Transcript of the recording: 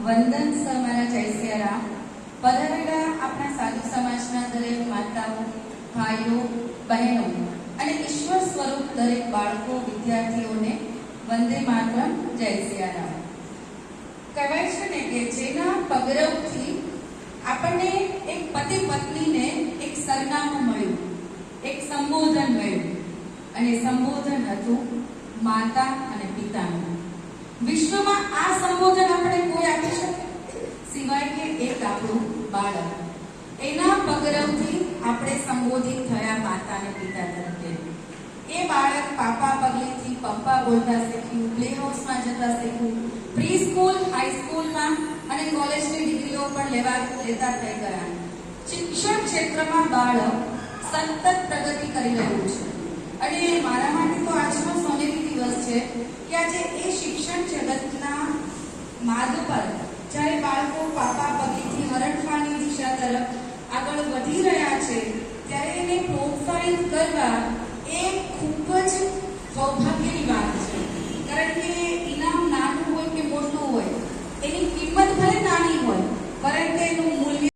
વંદન સ મારા જય સિયારામ. પધારેલા આપણા સાધુ સમાજના દરેક માતાઓ, ભાઈઓ, બહેનો અને ઈશ્વર સ્વરૂપ દરેક બાળકો, વિદ્યાર્થીઓને વંદે માતરમ, જય સિયારામ. કહેવાય છે ને કે જેના પગરવથી આપણને એક પતિ પત્નીને એક સરનામું મળ્યું, એક સંબોધન મળ્યું, અને સંબોધન હતું માતા અને પિતાનું. વિશ્વમાં આ સંબોધન આપણે કોઈ આપી શકે સિવાય કે એક આપણું બાળક. એના પગરવથી આપણે સંબોધિત થયા માતા અને પિતા તરીકે. એ બાળક પાપા પગલેથી પપ્પા બોલતા શીખ્યું, પ્લે હાઉસમાં જતા શીખ્યું, પ્રી સ્કૂલ, હાઈસ્કૂલમાં અને કોલેજની ડિગ્રીઓ પણ લેતા થઈ ગયા. શિક્ષણ ક્ષેત્રમાં બાળક સતત પ્રગતિ કરી રહ્યું છે. અને મારા માટે તો આજનો સોનેરી દિવસ છે કે આજે એ શિક્ષણ જગતના માર્ગ પર જ્યારે બાળકો પાપા પગલેથી હરણફાળની દિશા તરફ આગળ વધી રહ્યા છે, ત્યારે એને પ્રોત્સાહિત કરવા